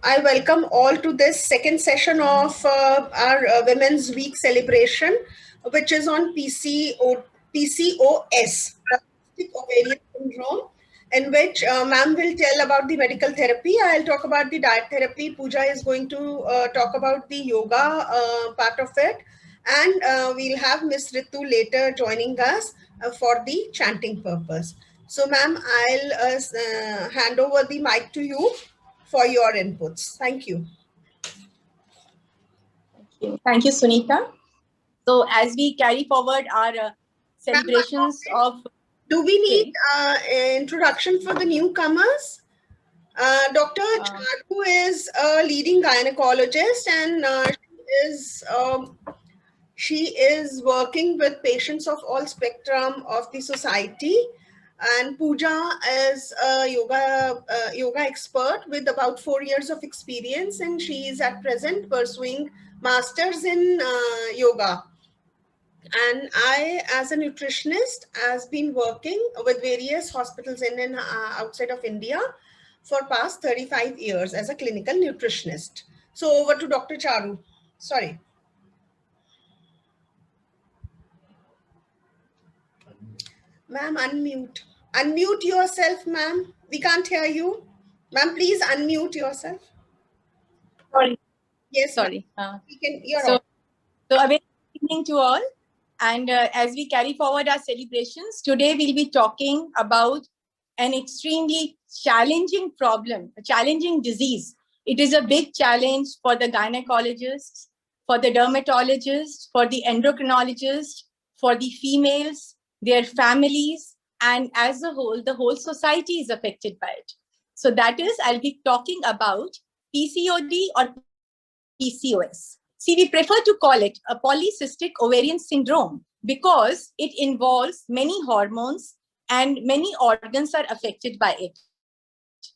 I welcome all to this second session of our Women's Week celebration, which is on PCOS, polycystic ovarian syndrome, in which ma'am will tell about the medical therapy. I'll talk about the diet therapy. Pooja is going to talk about the yoga part of it. And we'll have Miss Ritu later joining us for the chanting purpose. So, ma'am, I'll hand over the mic to you for your inputs. Thank you. Thank you, Sunita. So as we carry forward our celebrations of... Do we need introduction for the newcomers? Dr. Charu is a leading gynecologist and she is working with patients of all spectrum of the society. And Pooja is a yoga expert with about 4 years of experience, and she is at present pursuing masters in yoga. And I, as a nutritionist, has been working with various hospitals in and outside of India for past 35 years as a clinical nutritionist. So over to Dr. Charu. Sorry. Ma'am, unmute. Unmute yourself, ma'am. We can't hear you. Ma'am, please unmute yourself. Sorry. Yes, sorry. So a very good evening to all. And as we carry forward our celebrations, today we'll be talking about an extremely challenging problem, a challenging disease. It is a big challenge for the gynecologists, for the dermatologists, for the endocrinologists, for the females, their families, and as a whole, the whole society is affected by it. So that is, I'll be talking about PCOD or PCOS. See, we prefer to call it a polycystic ovarian syndrome because it involves many hormones and many organs are affected by it.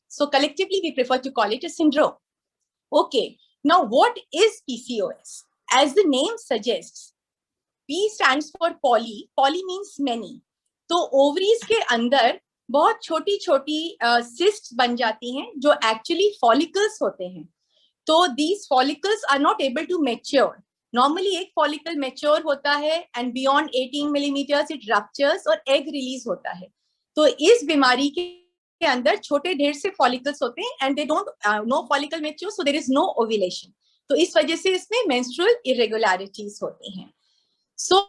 So collectively, we prefer to call it a syndrome. Okay, now what is PCOS? As the name suggests, P stands for poly. Poly means many. तो ovaries के अंदर बहुत छोटी-छोटी cysts बन जाती हैं जो actually follicles होते हैं. So these follicles are not able to mature. Normally एक follicle mature होता है and beyond 18 millimeters it ruptures और egg release होता है. तो इस बीमारी के अंदर छोटे ढेर से follicles होते हैं and they don't no follicle mature, so there is no ovulation. तो इस वजह से इसमें menstrual irregularities होती हैं. So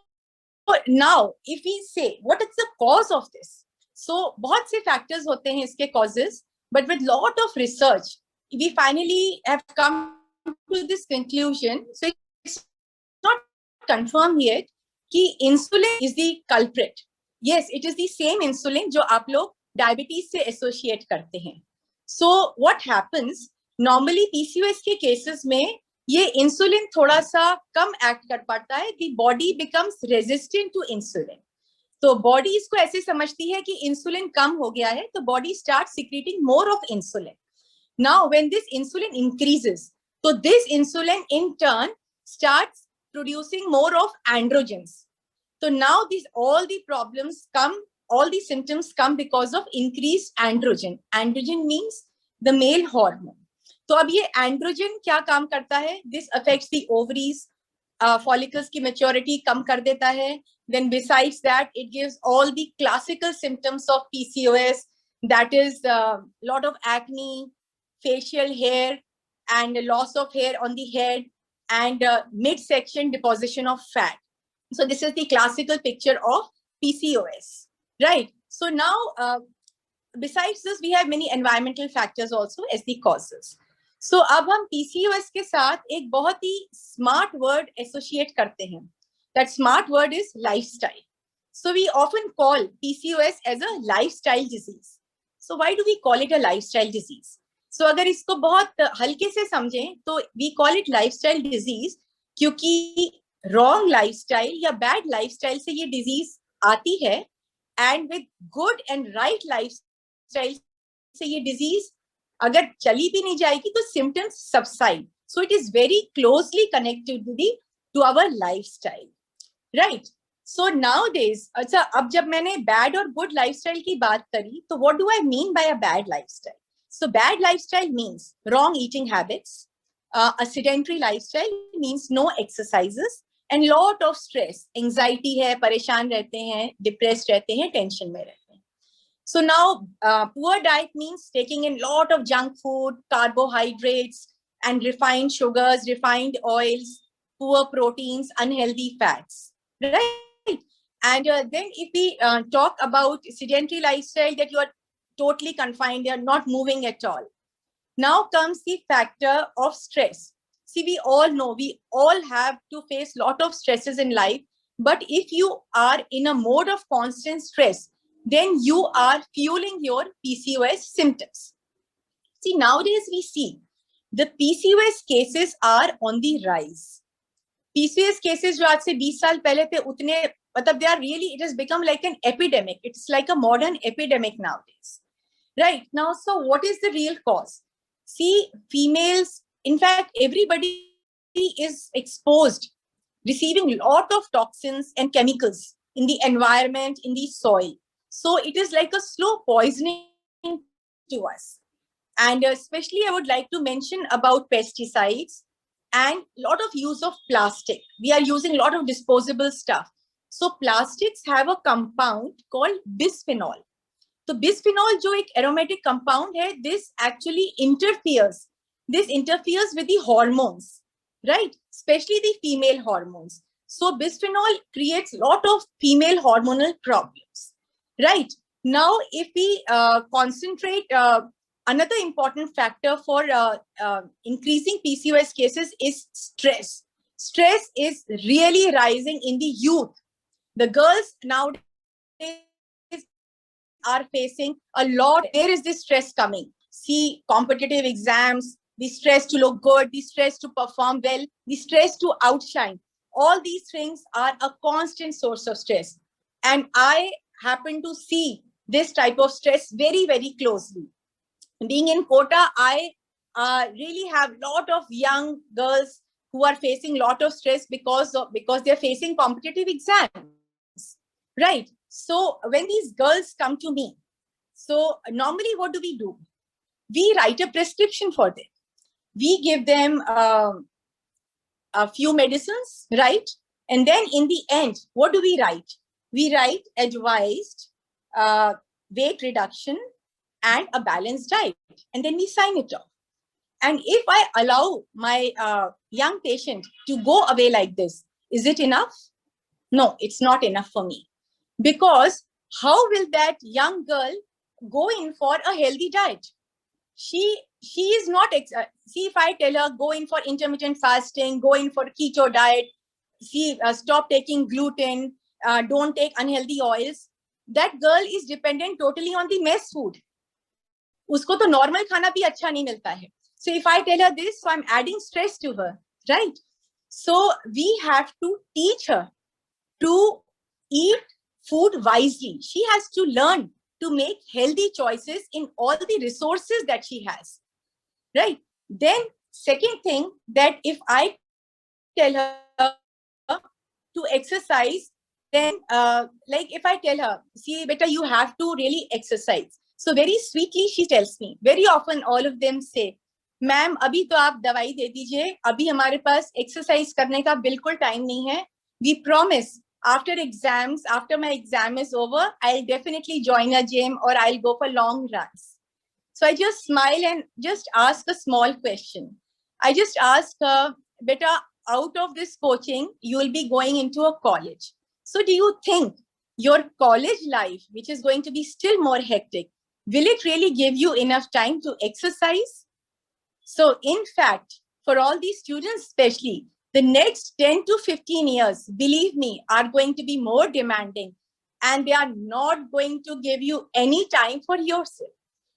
now if we say what is the cause of this? So बहुत से factors होते हैं इसके causes, but with lot of research we finally have come to this conclusion. So it's not confirmed yet कि insulin is the culprit. Yes, it is the same insulin जो आप लोग diabetes से associate करते हैं. So what happens? Normally PCOS के cases में ये insulin थोड़ा सा कम act कर पाता है. The body becomes resistant to insulin. तो body इसको ऐसे समझती है कि insulin कम हो गया है, तो body starts secreting more of insulin. Now, when this insulin increases, so this insulin in turn starts producing more of androgens. So now all the problems come, all the symptoms come because of increased androgen. Androgen means the male hormone. So अब ये androgen क्या काम करता है? This affects the ovaries, follicles की maturity कम कर देता है. Then besides that, it gives all the classical symptoms of PCOS. That is lot of acne, facial hair and loss of hair on the head and midsection deposition of fat. So this is the classical picture of PCOS, right? So now, besides this, we have many environmental factors also as the causes. So अब हम PCOS के साथ एक बहुत ही smart word associate करते हैं. That smart word is lifestyle. So we often call PCOS as a lifestyle disease. So why do we call it a lifestyle disease? So अगर इसको बहुत हल्के से समझें तो we call it lifestyle disease क्योंकि wrong lifestyle या bad lifestyle से ये disease आती है and with good and right lifestyle से ये disease अगर चली भी नहीं जाएगी तो symptoms subside. So it is very closely connected to our lifestyle, right? So nowadays, अच्छा अब जब मैंने bad और good lifestyle की बात करी तो what do I mean by a bad lifestyle? So bad lifestyle means wrong eating habits. A sedentary lifestyle means no exercises and lot of stress. Anxiety है, परेशान रहते हैं, depressed रहते हैं, tension में रहते हैं. So now poor diet means taking in lot of junk food, carbohydrates, and refined sugars, refined oils, poor proteins, unhealthy fats, right? And then if we talk about sedentary lifestyle, that you are totally confined, you are not moving at all. Now comes the factor of stress. See, we all have to face lot of stresses in life, but if you are in a mode of constant stress, then you are fueling your PCOS symptoms. See, nowadays we see the PCOS cases are on the rise. PCOS cases जो आज से 20 साल पहले थे उतने मतलब they are really, it has become like an epidemic. It's like a modern epidemic nowadays. Right now, so what is the real cause? See, females, in fact, everybody is exposed, receiving a lot of toxins and chemicals in the environment, in the soil. So it is like a slow poisoning to us. And especially I would like to mention about pesticides and a lot of use of plastic. We are using a lot of disposable stuff. So plastics have a compound called bisphenol. So bisphenol जो एक aromatic compound है, this actually interferes. This interferes with the hormones, right? Especially the female hormones. So bisphenol creates a lot of female hormonal problems, right? Now, if we concentrate, another important factor for increasing PCOS cases is stress. Stress is really rising in the youth. The girls nowadays are facing a lot. Where is this stress coming? See, competitive exams, the stress to look good, the stress to perform well, the stress to outshine. All these things are a constant source of stress. And I happen to see this type of stress very, very closely. Being in Kota, I really have a lot of young girls who are facing a lot of stress because they're facing competitive exams, right? So when these girls come to me, so normally what do? We write a prescription for them. We give them a few medicines, right? And then in the end, what do we write? We write advised weight reduction and a balanced diet. And then we sign it off. And if I allow my young patient to go away like this, is it enough? No, it's not enough for me. Because how will that young girl go in for a healthy diet? She is not, see, if I tell her, go in for intermittent fasting, go in for keto diet, see, stop taking gluten, don't take unhealthy oils, that girl is dependent totally on the mess food. Usko to normal khana bhi acha nahi milta hai. So if I tell her this, so I'm adding stress to her, right? So we have to teach her to eat food wisely. She has to learn to make healthy choices in all the resources that she has, right? Then second thing, that if I tell her to exercise, then like if I tell her, see, beta, you have to really exercise. So very sweetly she tells me, very often all of them say, ma'am अभी तो आप दवाई दे दीजिए, अभी हमारे पास exercise करने का बिल्कुल टाइम नहीं है. We promise after exams, after my exam is over, I'll definitely join a gym or I'll go for long runs. So I just smile and just ask a small question. I just ask her, beta, out of this coaching, you will be going into a college. So do you think your college life, which is going to be still more hectic, will it really give you enough time to exercise? So in fact, for all these students especially, the next 10 to 15 years, believe me, are going to be more demanding, and they are not going to give you any time for yourself.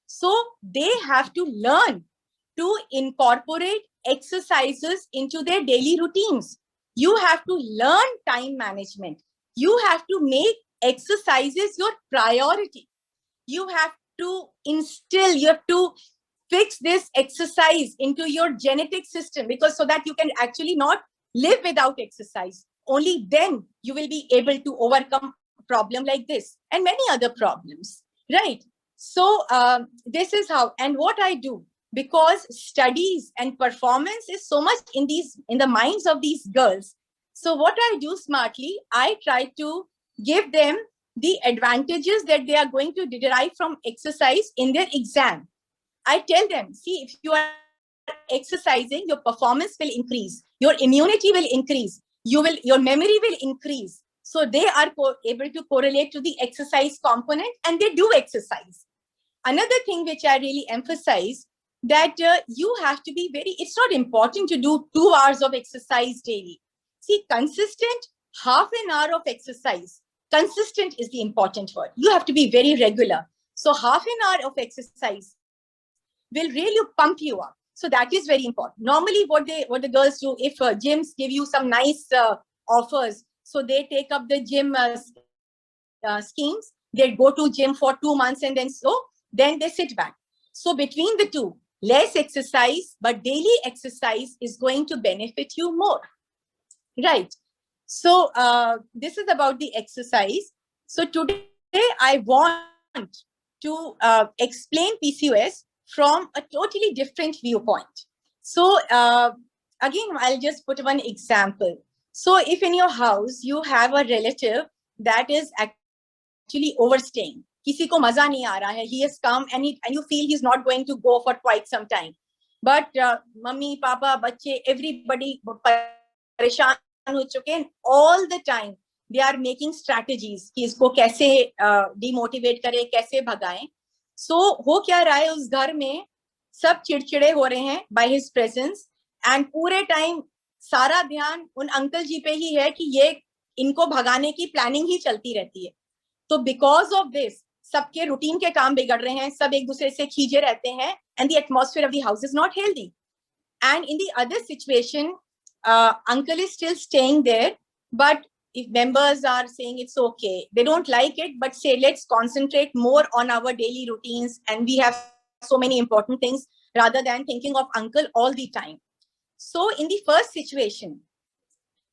So they have to learn to incorporate exercises into their daily routines. You have to learn time management. You have to make exercises your priority. You have to instill, you have to fix this exercise into your genetic system, because so that you can actually not live without exercise. Only then you will be able to overcome a problem like this and many other problems, right? So this is how, and what I do, because studies and performance is so much in the minds of these girls. So what I do smartly, I try to give them the advantages that they are going to derive from exercise in their exam. I tell them, see, if you are exercising, your performance will increase, your immunity will increase, your memory will increase. So they are able to correlate to the exercise component, and they do exercise. Another thing which I really emphasize, that you have to be it's not important to do 2 hours of exercise daily. See, consistent half an hour of exercise. Consistent is the important word. You have to be very regular. So half an hour of exercise will really pump you up. So that is very important. Normally, what the girls do, if gyms give you some nice offers, so they take up the gym schemes. They go to gym for 2 months, and then they sit back. So between the two, less exercise, but daily exercise is going to benefit you more, right? So this is about the exercise. So today I want to explain PCOS from a totally different viewpoint. So again, I'll just put one example. So if in your house you have a relative that is actually overstaying, किसी को मजा नहीं आ रहा है, he has come and you feel he's not going to go for quite some time, but mummy, papa, बच्चे, everybody परेशान हो चुके हैं, all the time they are making strategies कि इसको कैसे demotivate करें, कैसे भगाएं. So हो क्या रहा है, उस घर में सब चिड़चिड़े हो रहे हैं by his presence, and पूरे टाइम सारा ध्यान उन अंकल जी पे ही है कि ये इनको भगाने की प्लानिंग ही चलती रहती है. तो बिकॉज ऑफ दिस सबके रूटीन के काम बिगड़ रहे हैं, सब एक दूसरे से खींचे रहते हैं, and the atmosphere of the house is not healthy. And in the other situation, uncle is still staying there, but if members are saying it's okay, they don't like it, but say let's concentrate more on our daily routines, and we have so many important things, rather than thinking of uncle all the time. So in the first situation,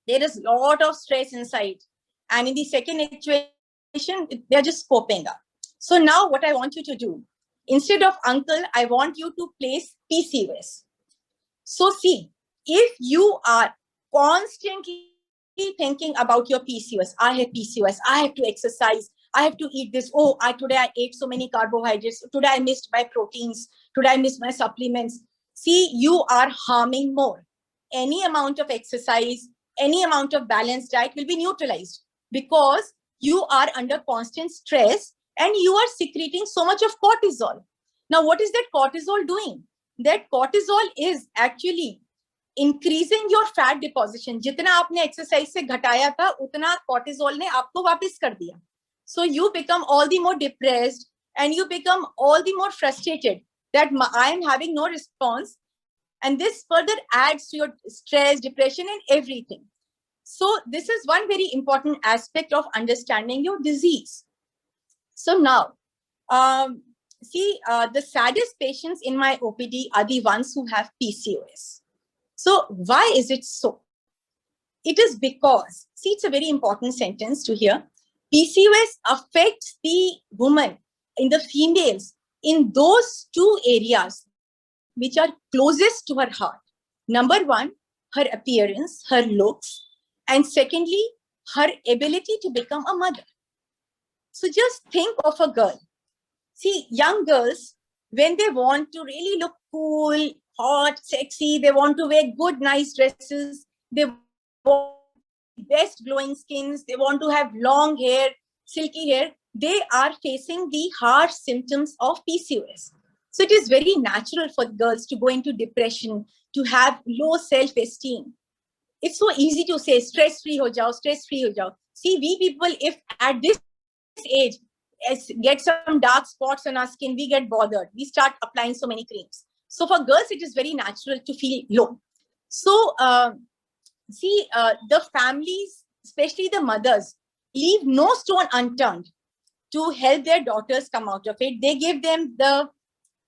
there is a lot of stress inside, and in the second situation, they're just coping up. So now what I want you to do, instead of uncle, I want you to place PCOS. So see, if you are constantly thinking about your PCOS, I have PCOS, I have to exercise, I have to eat this, oh, today I ate so many carbohydrates, today I missed my proteins, today I missed my supplements. See, you are harming more. Any amount of exercise, any amount of balanced diet will be neutralized, because you are under constant stress and you are secreting so much of cortisol. Now, what is that cortisol doing? That cortisol is actually increasing your fat deposition. जितना आपने exercise से घटाया था, उतना cortisol ने आपको वापस कर दिया. So you become all the more depressed, and you become all the more frustrated that I am having no response, and this further adds to your stress, depression, and everything. So this is one very important aspect of understanding your disease. So now, see, the saddest patients in my OPD are the ones who have PCOS. So why is it so? It is because, see, it's a very important sentence to hear. PCOS affects the woman, in the females, in those two areas which are closest to her heart. Number one, her appearance, her looks, and secondly, her ability to become a mother. So just think of a girl. See, young girls, when they want to really look cool, hot, sexy, they want to wear good, nice dresses, they want best glowing skins, they want to have long hair, silky hair, they are facing the harsh symptoms of PCOS. So it is very natural for girls to go into depression, to have low self-esteem. It's so easy to say, stress-free ho jao, stress-free ho jao. See, we people, if at this age, get some dark spots on our skin, we get bothered. We start applying so many creams. So for girls, it is very natural to feel low. So see, the families, especially the mothers, leave no stone unturned to help their daughters come out of it. They give them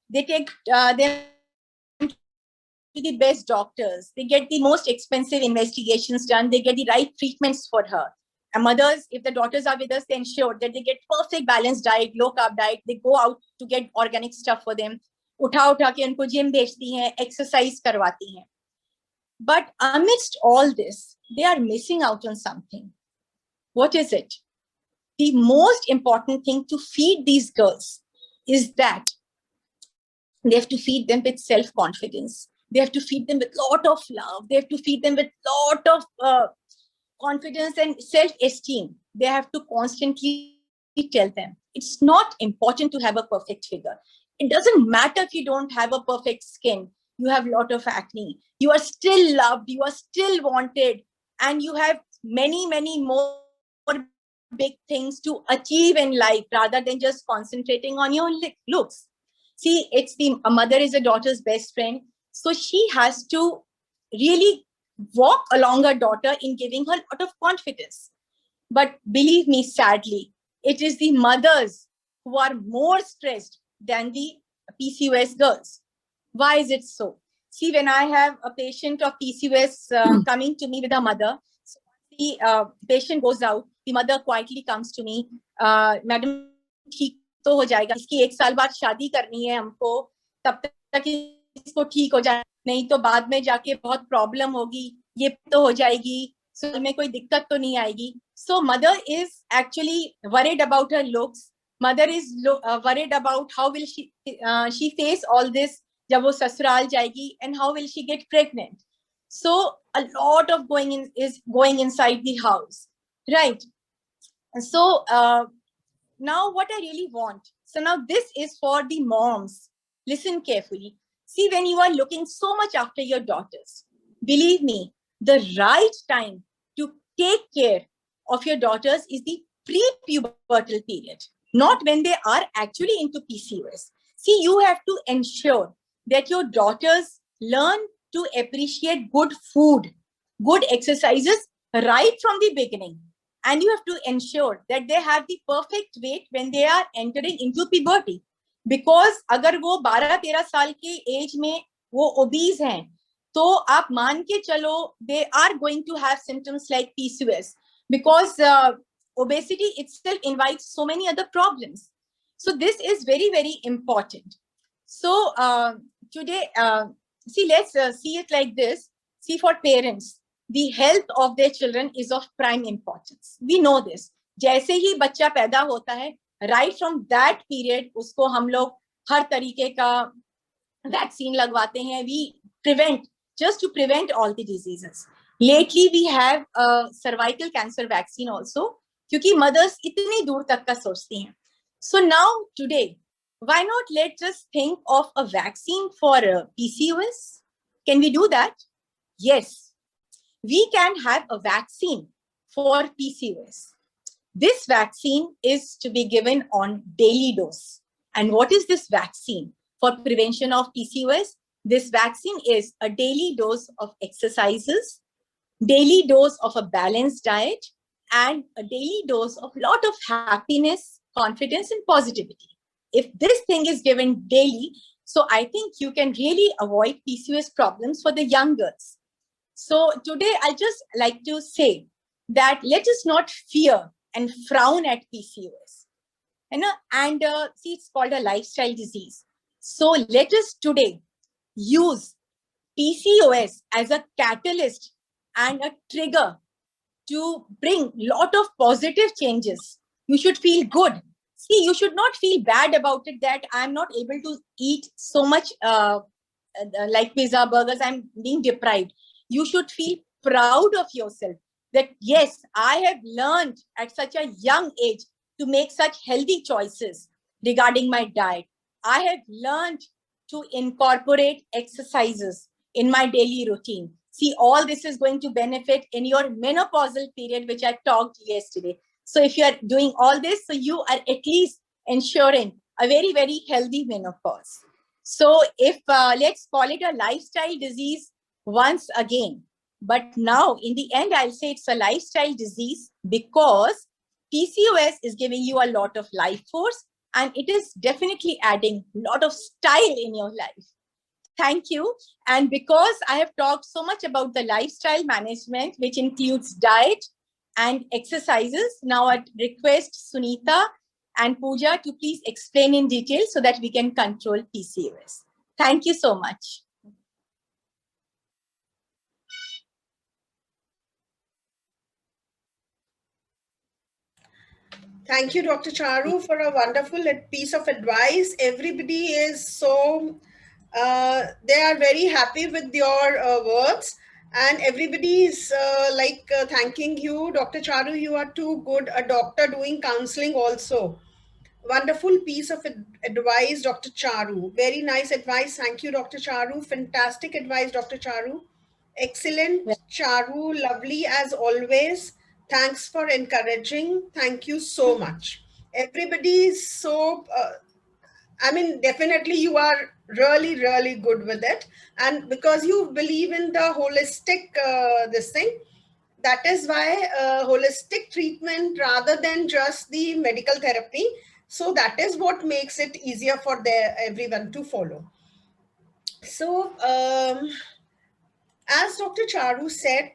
they take them to the best doctors. They get the most expensive investigations done. They get the right treatments for her. mothers, if the daughters are with us, they ensure that they get perfect balanced diet, low carb diet. They go out to get organic stuff for them. उठा के उनको gym भेजती हैं, exercise करवाती हैं. But amidst all this, they are missing out on something. What is it? The most important thing to feed these girls is that they have to feed them with self-confidence. They have to feed them with a lot of love. They have to feed them with a lot of confidence and self-esteem. They have to constantly tell them, it's not important to have a perfect figure. It doesn't matter if you don't have a perfect skin. You have a lot of acne. You are still loved. You are still wanted. And you have many, many more big things to achieve in life rather than just concentrating on your looks. See, a mother is a daughter's best friend. So she has to really walk along her daughter in giving her a lot of confidence. But believe me, sadly, it is the mothers who are more stressed than the PCOS girls. Why is it so? See, when I have a patient of PCOS coming to me with a mother, so the patient goes out, the mother quietly comes to me, Madam, ठीक तो हो जाएगा, इसकी 1 साल बाद शादी करनी है हमको, तब तक इसको ठीक हो जाए, नहीं तो बाद में जाके बहुत प्रॉब्लम होगी, ये तो हो जाएगी, so में कोई दिक्कत तो नहीं आएगी. So mother is actually worried about her looks. Mother is worried about how will she face all this जब वो ससुराल जाएगी, and how will she get pregnant. So a lot of going inside the house, right? So now what I really want. So now this is for the moms. Listen carefully. See, when you are looking so much after your daughters, believe me, the right time to take care of your daughters is the pre-pubertal period, not when they are actually into PCOS. See, you have to ensure that your daughters learn to appreciate good food, good exercises right from the beginning. And you have to ensure that they have the perfect weight when they are entering into puberty. Because अगर वो 12-13 साल के as में वो obese हैं, तो आप मान के चलो they are going to have symptoms like PCOS. Because obesity itself invites so many other problems. So this is very, very important. So today, see, let's see it like this. See, for parents, the health of their children is of prime importance. We know this. जैसे ही बच्चा पैदा होता है, right from that period, उसको हम लोग हर तरीके का vaccine लगवाते हैं. We prevent, just to prevent all the diseases. Lately, we have a cervical cancer vaccine also, क्योंकि mothers इतनी दूर तक का सोचती हैं. So now, today, why not let's just think of a vaccine for PCOS? Can we do that? Yes. We can have a vaccine for PCOS. This vaccine is to be given on daily dose. And what is this vaccine for prevention of PCOS? This vaccine is a daily dose of exercises, daily dose of a balanced diet, and a daily dose of a lot of happiness, confidence, and positivity. If this thing is given daily, so I think you can really avoid PCOS problems for the young girls. So today, I just like to say that let us not fear and frown at PCOS. And see, it's called a lifestyle disease. So let us today use PCOS as a catalyst and a trigger to bring a lot of positive changes. You should feel good. See, you should not feel bad about it that I'm not able to eat so much like pizza, burgers, I'm being deprived. You should feel proud of yourself that, yes, I have learned at such a young age to make such healthy choices regarding my diet. I have learned to incorporate exercises in my daily routine. See, all this is going to benefit in your menopausal period, which I talked yesterday. So if you are doing all this, so you are at least ensuring a very, very healthy menopause. So if let's call it a lifestyle disease once again. But now in the end, I'll say it's a lifestyle disease because PCOS is giving you a lot of life force and it is definitely adding a lot of style in your life. Thank you. And because I have talked so much about the lifestyle management, which includes diet, and exercises. Now I request Sunita and Pooja to please explain in detail so that we can control PCOS. Thank you so much. Thank you, Dr. Charu, for a wonderful piece of advice. Everybody is so, they are very happy with your words, and everybody is thanking you. Dr. Charu, you are too good a doctor doing counseling also. Wonderful piece of advice, Dr. Charu. Very nice advice. Thank you, Dr. Charu. Fantastic advice, Dr. Charu. Excellent, Charu. Lovely as always. Thanks for encouraging. Thank you so much. Everybody is so, I mean, definitely you are really, really good with it. And because you believe in the holistic, this thing, that is why holistic treatment rather than just the medical therapy. So that is what makes it easier for everyone to follow. So as Dr. Charu said,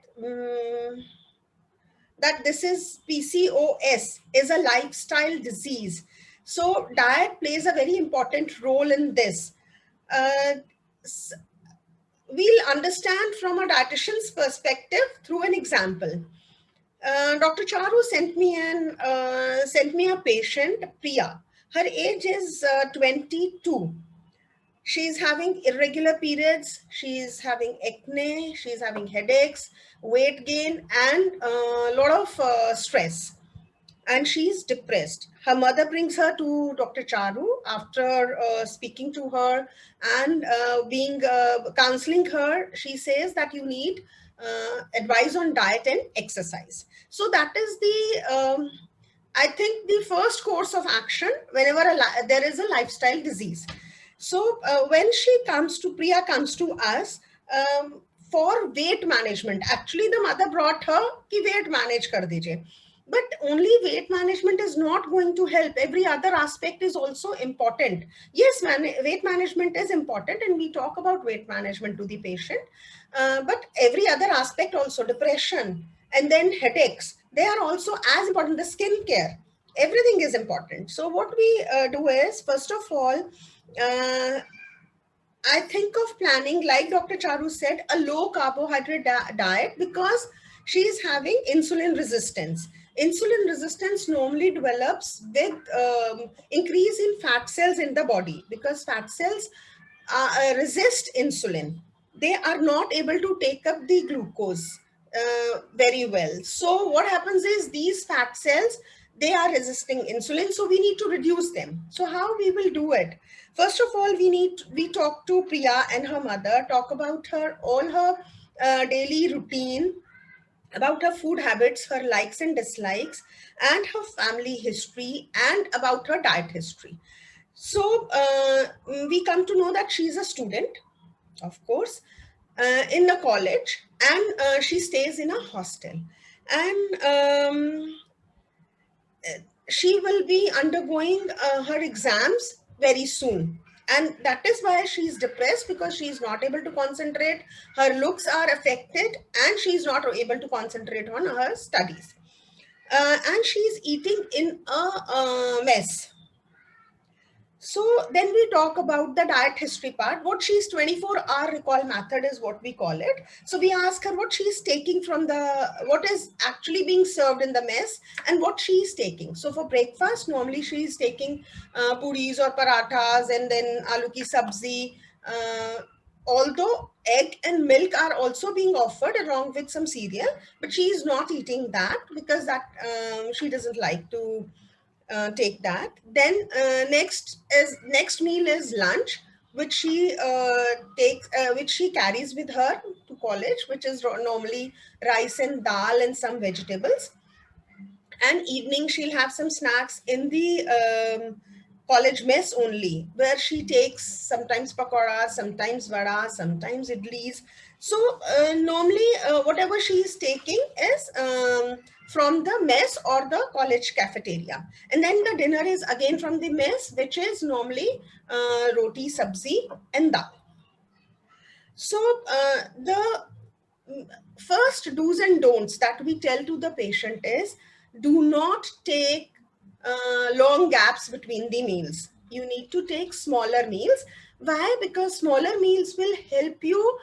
that this is PCOS is a lifestyle disease. So diet plays a very important role in this. We'll understand from a dietitian's perspective through an example. Dr. Charu sent me a patient, Priya. Her age is 22. She's having irregular periods. She's having acne. She's having headaches, weight gain, and a lot of stress. And she's depressed. Her mother brings her to Dr. Charu after speaking to her and counseling her. She says that you need advice on diet and exercise. So that is the, I think, the first course of action whenever there is a lifestyle disease. So when Priya comes to us for weight management. Actually, the mother brought her ki weight manage kar dijiye. But only weight management is not going to help. Every other aspect is also important. Yes, weight management is important, and we talk about weight management to the patient. But every other aspect also, depression and then headaches, they are also as important. The skin care, everything is important. So what we do is, first of all, I think of planning, like Dr. Charu said, a low carbohydrate diet because she's having insulin resistance. Insulin resistance normally develops with increase in fat cells in the body because fat cells resist insulin. They are not able to take up the glucose very well. So what happens is these fat cells, they are resisting insulin, so we need to reduce them. So how we will do it? First of all, we talk to Priya and her mother, talk about all her daily routine, about her food habits, her likes and dislikes, and her family history, and about her diet history. So we come to know that she's a student, of course, in a college, and she stays in a hostel. And she will be undergoing her exams very soon. And that is why she's depressed, because she's not able to concentrate. Her looks are affected, and she's not able to concentrate on her studies. And she's eating in a mess. So then we talk about the diet history part. What she's 24-hour recall method is what we call it. So we ask her what she's taking from what is actually being served in the mess and what she's taking. So for breakfast, normally she's taking puris or parathas and then aloo ki sabzi. Although egg and milk are also being offered along with some cereal, but she is not eating that because she doesn't like to take that. Then next meal is lunch, which she which she carries with her to college, which is normally rice and dal and some vegetables. And evening she'll have some snacks in the college mess only, where she takes sometimes pakoras, sometimes vada, sometimes idlis. So normally whatever she is taking is from the mess or the college cafeteria. And then the dinner is again from the mess, which is normally roti, sabzi and dal. So first do's and don'ts that we tell to the patient is, do not take long gaps between the meals. You need to take smaller meals. Why? Because smaller meals will help you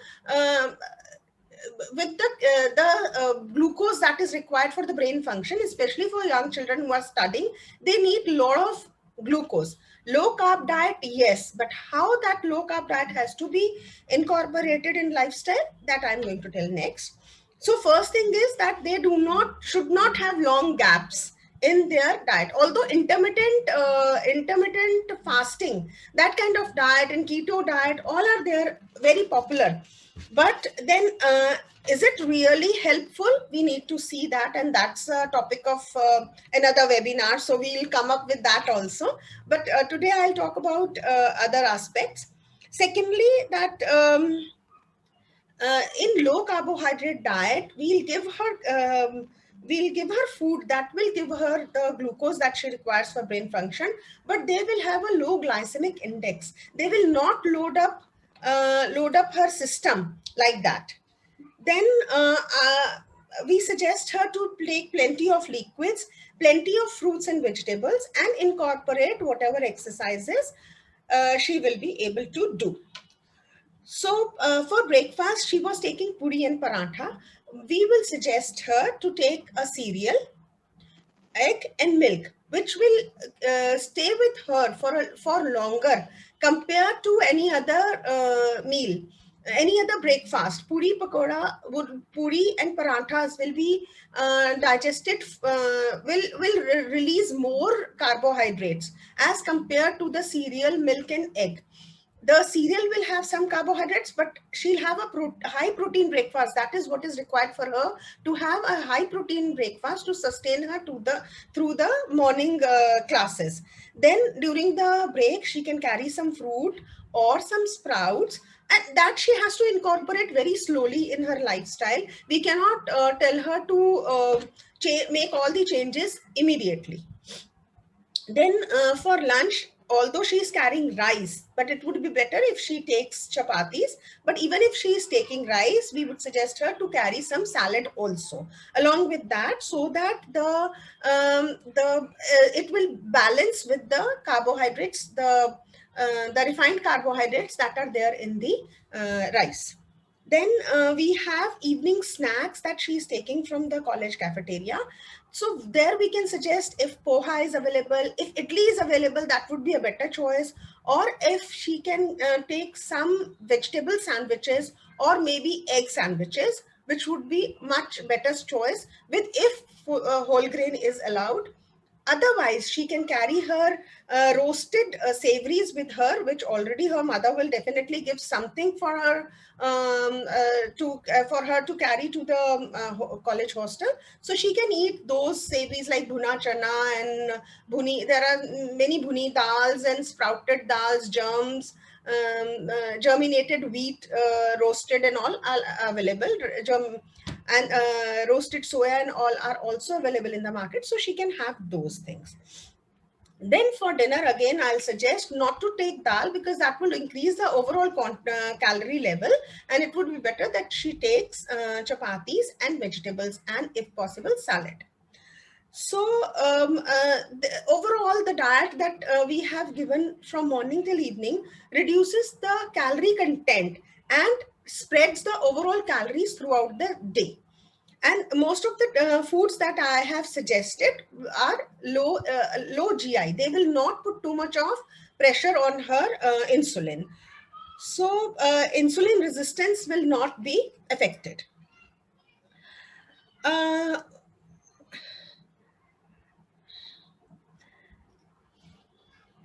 with the glucose that is required for the brain function, especially for young children who are studying. They need a lot of glucose. Low carb diet, yes, but how that low carb diet has to be incorporated in lifestyle, that I'm going to tell next. So first thing is that they should not have long gaps in their diet. Although intermittent fasting, that kind of diet and keto diet, all are there, very popular. But then is it really helpful? We need to see that, and that's a topic of another webinar, so we'll come up with that also. But today I'll talk about other aspects. Secondly, that in low carbohydrate diet, we'll give her food that will give her the glucose that she requires for brain function, but they will have a low glycemic index. They will not load up her system like that. Then we suggest her to take plenty of liquids, plenty of fruits and vegetables, and incorporate whatever exercises she will be able to do. So for breakfast, she was taking puri and paratha. We will suggest her to take a cereal, egg and milk, which will stay with her for longer compared to any other meal, any other breakfast. Puri and parathas will be digested, will release more carbohydrates as compared to the cereal, milk and egg. The cereal will have some carbohydrates, but she'll have a high protein breakfast. That is what is required for her, to have a high protein breakfast to sustain her through the morning classes. Then during the break, she can carry some fruit or some sprouts, and that she has to incorporate very slowly in her lifestyle. We cannot tell her to make all the changes immediately. Then for lunch, although she is carrying rice, but it would be better if she takes chapatis. But even if she is taking rice, we would suggest her to carry some salad also along with that, so that it will balance with the carbohydrates, the refined carbohydrates that are there in the rice. Then we have evening snacks that she's taking from the college cafeteria. So there we can suggest, if poha is available, if idli is available, that would be a better choice. Or if she can take some vegetable sandwiches or maybe egg sandwiches, which would be much better choice, with if whole grain is allowed. Otherwise, she can carry her roasted savories with her, which already her mother will definitely give something for her for her to carry to the college hostel. So she can eat those savories like bhuna chana and bhuni. There are many bhuni dals and sprouted dals, germinated wheat, roasted and all are available. And roasted soya and all are also available in the market, so she can have those things. Then for dinner, again, I'll suggest not to take dal, because that will increase the overall calorie level, and it would be better that she takes chapatis and vegetables, and if possible, salad. So overall, the diet that we have given from morning till evening reduces the calorie content and spreads the overall calories throughout the day. And most of the foods that I have suggested are low GI. They will not put too much of pressure on her insulin. So insulin resistance will not be affected.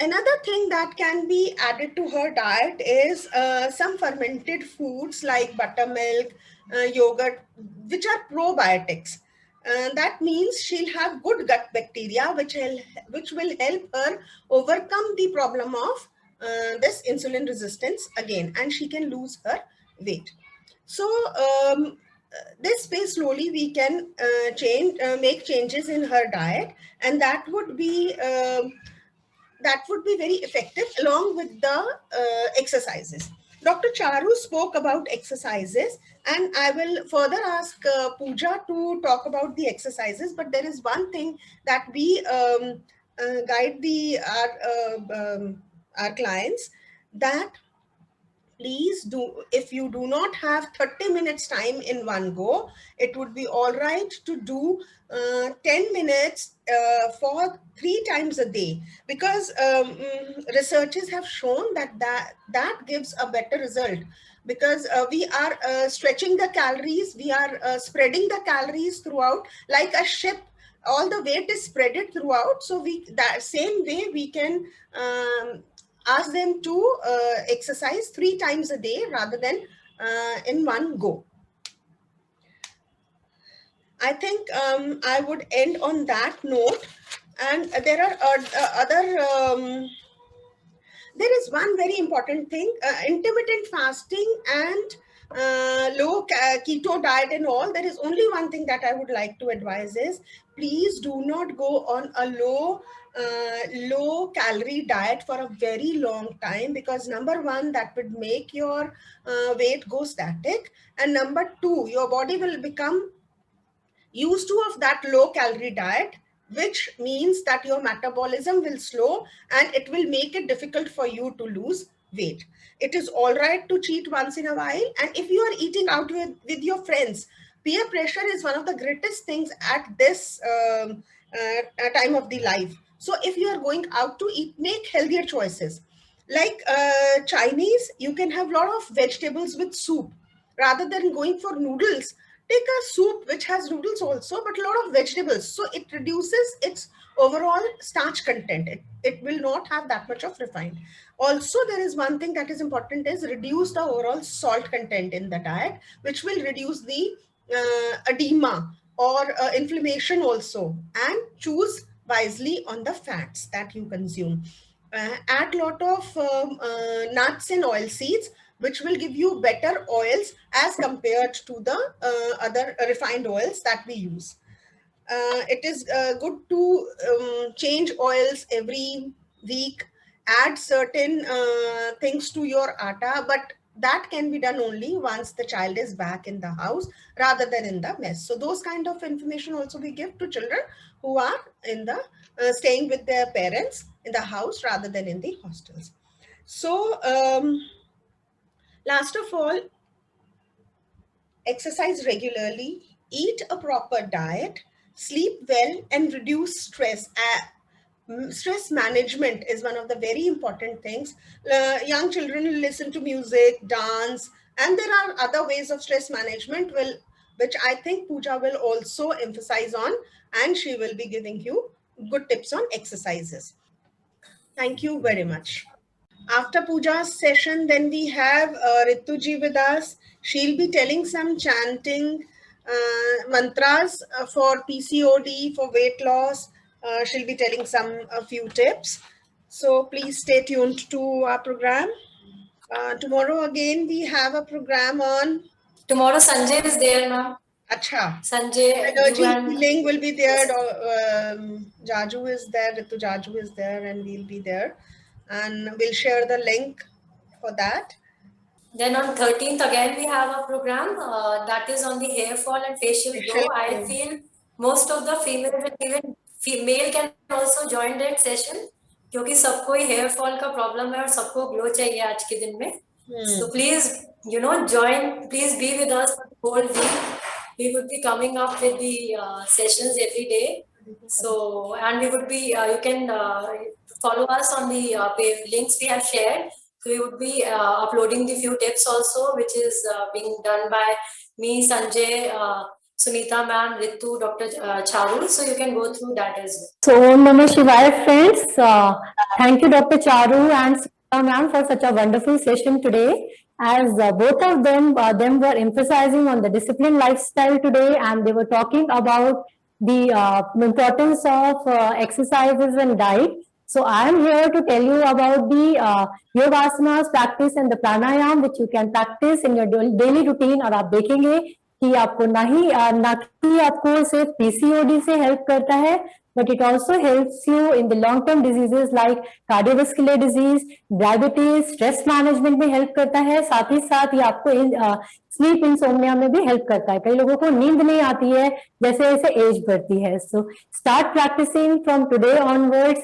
Another thing that can be added to her diet is some fermented foods like buttermilk, yogurt, which are probiotics. That means she'll have good gut bacteria, which will help her overcome the problem of this insulin resistance again, and she can lose her weight. So this way, slowly we can make changes in her diet, and that would be very effective along with the exercises. Dr. Charu spoke about exercises, and I will further ask Pooja to talk about the exercises. But there is one thing that we guide our clients, that please do, if you do not have 30 minutes time in one go, it would be all right to do 10 minutes for 3 times a day, because researchers have shown that gives a better result, because we are stretching the calories, we are spreading the calories throughout like a ship. All the weight is spreaded throughout, so we, that same way we can ask them to exercise 3 times a day rather than in one go. I think I would end on that note. And there are there is one very important thing, intermittent fasting and low keto diet and all. There is only one thing that I would like to advise is, please do not go on a low calorie diet for a very long time, because number one, that would make your weight go static, and number two, your body will become used to of that low calorie diet, which means that your metabolism will slow and it will make it difficult for you to lose weight. It is all right to cheat once in a while, and if you are eating out with your friends, peer pressure is one of the greatest things at this time of the life. So if you are going out to eat, make healthier choices. Like Chinese, you can have a lot of vegetables with soup rather than going for noodles. Take a soup which has noodles also, but a lot of vegetables, so it reduces its overall starch content. It will not have that much of refined. Also, there is one thing that is important, is reduce the overall salt content in the diet, which will reduce the edema or inflammation also. And choose wisely on the fats that you consume. Add lot of nuts and oil seeds, which will give you better oils as compared to the other refined oils that we use. It is good to change oils every week, add certain things to your atta, but that can be done only once the child is back in the house rather than in the mess. So those kind of information also we give to children who are in the staying with their parents in the house rather than in the hostels. So last of all, exercise regularly, eat a proper diet, sleep well, and reduce stress. Stress management is one of the very important things. Young children listen to music, dance, and there are other ways of stress management, which I think Pooja will also emphasize on, and she will be giving you good tips on exercises. Thank you very much. After Pooja's session, then we have Rituji with us. She'll be telling some chanting mantras for PCOD, for weight loss. She'll be telling a few tips. So please stay tuned to our program. Tomorrow again, we have a program on... Tomorrow Sanjay is there, ma'am. Acha. Sanjay, Energy healing will be there. Jaju is there, Ritu Jaju is there, and we'll be there. And we'll share the link for that. Then on 13th again we have a program that is on the hair fall and facial glow. I feel most of the female and even female can also join that session, क्योंकि सबको ही hair fall का problem है और सबको glow चाहिए आज के दिन में. So please, join. Please be with us for the whole week. We would be coming up with the sessions every day. So, and we would be, you can follow us on the links we have shared. So we would be uploading the few tips also, which is being done by me, Sanjay, Sunita ma'am, Ritu, Dr. Charu. So you can go through that as well. So Om Namah Shivaya, friends. Thank you, Dr. Charu and Sunita ma'am, for such a wonderful session today. As both of them were emphasizing on the disciplined lifestyle today, and they were talking about the importance of exercises and diet. So I am here to tell you about the yogasanas practice and the pranayam which you can practice in your daily routine. और आप देखेंगे कि आपको ना कि आपको सिर्फ PCOD से हेल्प करता है, but it also helps you in the long term diseases like cardiovascular disease, diabetes, stress management में help करता है, साथ ही साथ ये आपको स्लीप इंसोम्निया में भी हेल्प करता है। कई लोगों को नींद नहीं आती है जैसे जैसे एज बढ़ती है। So start practicing from today onwards,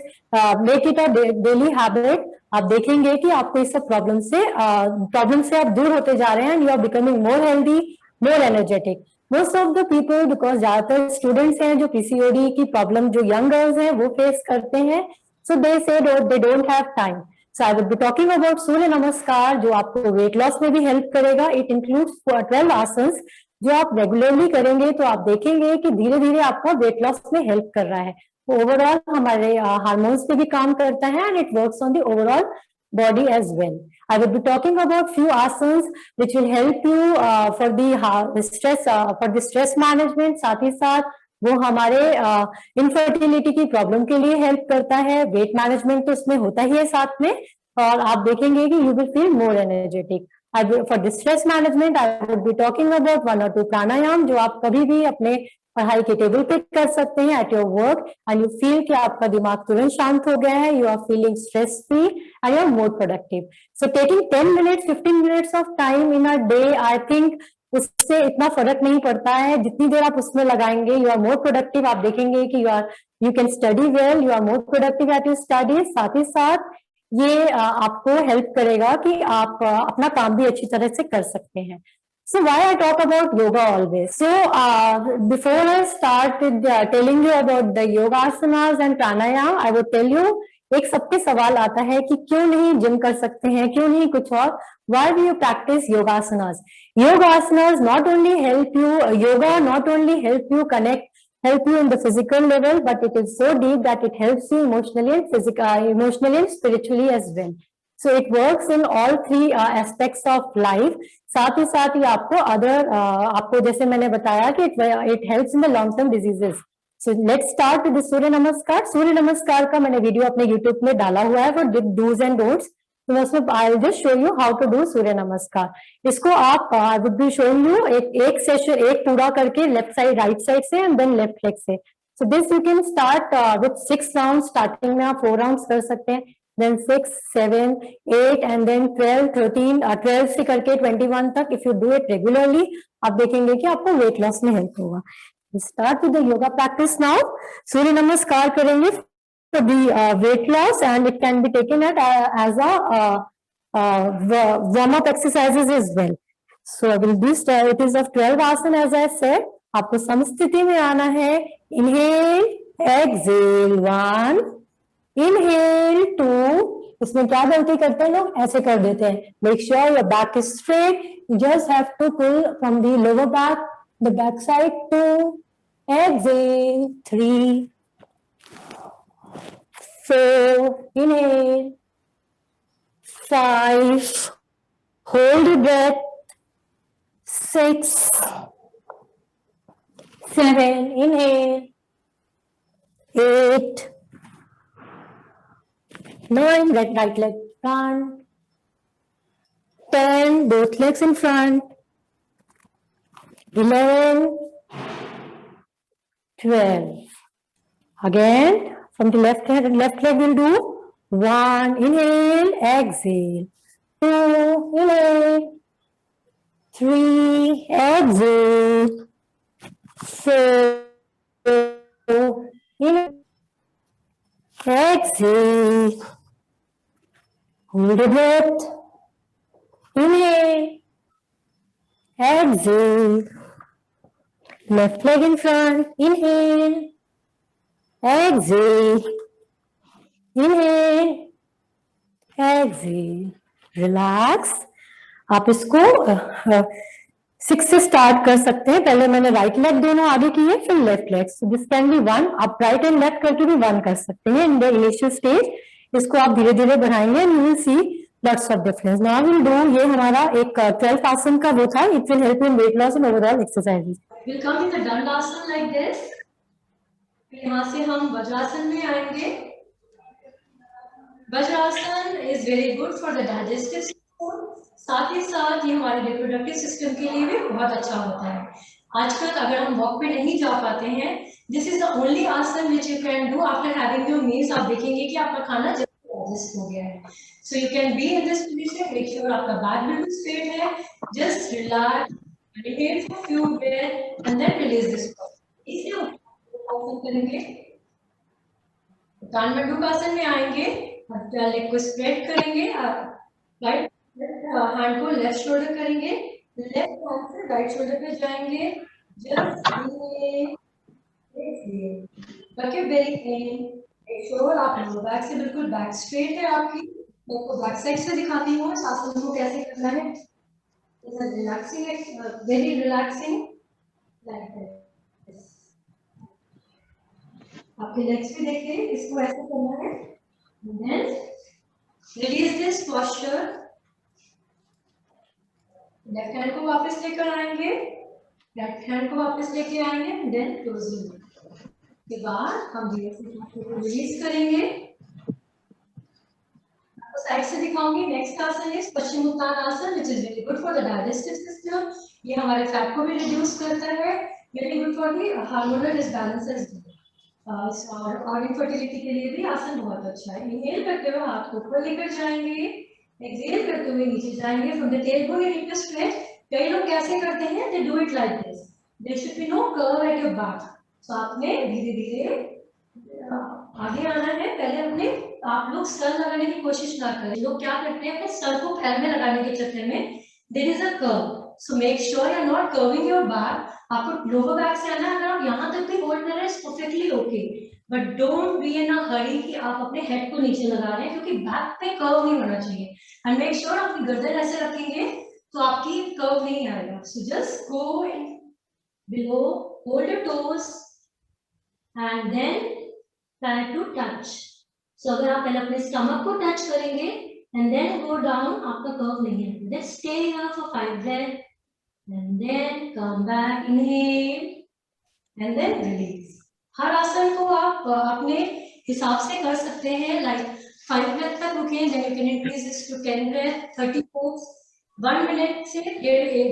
make it a daily habit. आप देखेंगे कि आपको इस सब प्रॉब्लम से आप दूर होते जा रहे हैं, you are becoming more healthy, more energetic. Most of the people, because ज्यादातर स्टूडेंट्स हैं जो पीसीओडी की प्रॉब्लम जो यंग गर्ल्स हैं वो फेस करते हैं, सो दे से they don't have time. So I will be talking about सूर्य नमस्कार जो आपको वेट लॉस में भी हेल्प करेगा। इट इंक्लूड्स 12 आसन्स जो आप रेगुलरली करेंगे तो आप देखेंगे कि धीरे धीरे आपका वेट लॉस में हेल्प कर रहा है। ओवरऑल हमारे हार्मोन्स पे भी काम करता है and it works on the overall body as well. I will be talking about few asanas which will help you for the stress management। साथ ही साथ वो हमारे इनफर्टिलिटी की प्रॉब्लम के लिए हेल्प करता है। वेट मैनेजमेंट तो उसमें होता ही है साथ में, और आप देखेंगे कि you will feel more energetic. For the stress management I will be talking about 1 or 2 प्राणायाम जो आप कभी भी अपने पढ़ाई के टेबल पे कर सकते हैं at your work, and you feel कि आपका दिमाग तुरंत शांत हो गया है, you are feeling stress free and you are more productive. So taking 10 minutes 15 minutes of time in a day, I think उससे इतना फर्क नहीं पड़ता है। जितनी देर आप उसमें लगाएंगे यू आर मोर प्रोडक्टिव। आप देखेंगे कि you can study well, you are more productive at your studies. साथ ही साथ ये आपको हेल्प करेगा कि आप अपना काम भी अच्छी तरह से कर सकते हैं। So why I talk about yoga always? So before I start with telling you about the yoga asanas and pranayam, I would tell you, एक सबके सवाल आता है कि क्यों नहीं जिम कर सकते हैं, क्यों नहीं कुछ और। Why do you practice yoga asanas? Yoga asanas not only help you, yoga not only help you help you in the physical level, but it is so deep that it helps you emotionally and spiritually as well. So it works in all 3 aspects of life। साथ ही आपको आपको जैसे मैंने बताया कि it helps in the long term diseases। So let's start with the सूर्य नमस्कार। सूर्य नमस्कार का मैंने वीडियो अपने YouTube में डाला हुआ है for do's and don'ts। तो उसमें I'll just show you how to do सूर्य नमस्कार। इसको आप I would be showing you एक सेशन एक पूरा करके लेफ्ट साइड राइट साइड से एंड देन लेफ्ट लेग से। So this you can start with 6 rounds। Starting में आप 4 rounds कर सकते हैं, then 6, 7, 8 and then 12, 13, 12 से करके 21 तक। if you do it regularly आप देखेंगे कि आपको वेट लॉस में हेल्प होगा। Start with the yoga practice now. Surya namaskar करेंगे for the weight loss and it can be taken as a warm up exercises as well। so I will do it is of 12 asana as I said। आपको समस्थिति में आना है। inhale, exhale 1, inhale 2। इसमें क्या गलती करते हैं लोग, ऐसे कर देते हैं। Make sure your back is straight, you just have to pull from the lower back the back side. 2, exhale 3, 4, inhale 5, hold your breath 6, 7, inhale 8, 9, right leg front, 10, both legs in front, 11, 12. Again, from the left leg we'll do 1, inhale, exhale, 2, inhale, 3, exhale, 4, inhale, exhale, hold your breath, inhale, exhale, left leg in front, inhale, exhale, inhale, exhale, relax। आप इसको 6 से start कर सकते हैं। पहले मैंने right leg दोनों आगे किए, फिर left leg. So this can be 1। आप राइट एंड लेफ्ट करके भी 1 कर सकते हैं इन द इनिशियल स्टेज। इसको आप धीरे धीरे बढ़ाएंगे and you will see lots of difference. Now will do, ये हमारा एक 12 आसन का वो था। It will help in weight loss and overall exercises. We'll come in the Dandasana like this। यहाँ से हम वज्रासन में आएंगे। Vajrasana is very good for the digestive system। साथ ही साथ ये हमारे रिप्रोडक्टिव सिस्टम के लिए भी बहुत अच्छा होता है। आजकल अगर हम वॉक पे नहीं जा पाते हैं This is the only asana which you can do after having your meals. आप देखेंगे कि आपका खाना जल्दी digest हो गया है. So you can be in this position. Make sure आपका back बिल्कुल straight है. Just relax, inhale for few breaths and then release this. इसे open करेंगे. कानमंडूकासन में आएंगे. लेग को स्प्रेड करेंगे. राइट हैंड को लेफ्ट शोल्डर करेंगे. लेफ्ट हैंड से राइट शोल्डर पे जाएंगे. जस्ट रखिए बेली क्लीन. श्योर आप लोअर बैक से बिल्कुल बैक स्ट्रेट है आपकी. मैं आपको बैक साइड से दिखाती हूँ इस आसन को कैसे करना है. Relaxing, very relaxing. आपके लेग्स भी देखिए, इसको ऐसे करना है. Then release this posture. Left hand को वापस लेकर आएंगे. राइट हैंड को वापस लेके आएंगे. देन क्लोजिंग के बाद हम धीरे से रिलीज करेंगे. आपको साइड से दिखाऊंगी. Next asana is paschimottanasana, which is very good for the digestive system. ये हमारे फैट को भी रिड्यूस करता है. Very good for the hormonal disbalance as well. और इनफर्टिलिटी के लिए भी आसन बहुत अच्छा है. इनहेल करते हुए हाथ को ऊपर लेकर जाएंगे. एक्सहेल करते हुए नीचे जाएंगे. From the tailbone you need to stretch. कई लोग कैसे करते हैं? They do it like this. There should be no curve at your back. So आपने धीरे धीरे आगे आना है. पहले अपने आप लोग सर लगाने की कोशिश ना करें. लोग क्या करते हैं? अपने सर को पैर में लगाने के चक्कर में there is a curve. So make sure you are not curving your back. आपको लोअर बैक से आना है. अगर आप यहाँ तक भी होल्ड कर रहे हैं perfectly okay, but don't be in a hurry कि आप अपने हेड को नीचे लगा रहे हैं, क्योंकि बैक पे कर्व नहीं होना चाहिए. एंड मेक श्योर आपकी गर्दन ऐसे रखेंगे तो आपकी कर्व नहीं आएगा. So just go in below, hold your toes and then try to touch. So अगर आप पहले अपने स्टमक को टच करेंगे एंड देन गो डाउन, आपका कर्व नहीं है. Let's stay here for 5 breaths. And then come back, inhale and then release. हर आसन को आप अपने हिसाब से कर सकते हैं. लाइक 5 breath तक रुके, then you can increase this to 10 breath, 30 pose. 1 minute से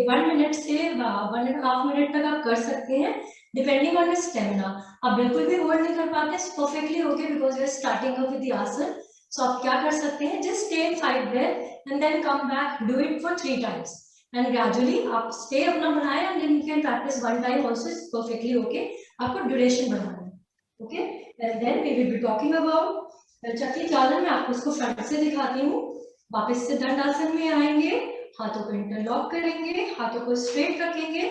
1 minute से 1.5 minute तक आप कर सकते हैं, डिपेंडिंग ऑन योर स्टेमिना. आप बिल्कुल भी होल्ड नहीं कर पाते, perfectly okay, because you are starting up with the asana. So आप क्या कर सकते हैं? Just stay in 5 breath and then come back. Do it for 3 times. And gradually आप stay अपना बढ़ाएं and then you can practice 1 time also is perfectly okay. आपको duration बढ़ाना है. Okay? And then we will be talking about चक्री चालन. में आपको इसको फ्रंट से दिखाती हूँ. वापस से दंडासन में आएंगे. हाथों को इंटरलॉक करेंगे. हाथों को स्ट्रेट रखेंगे.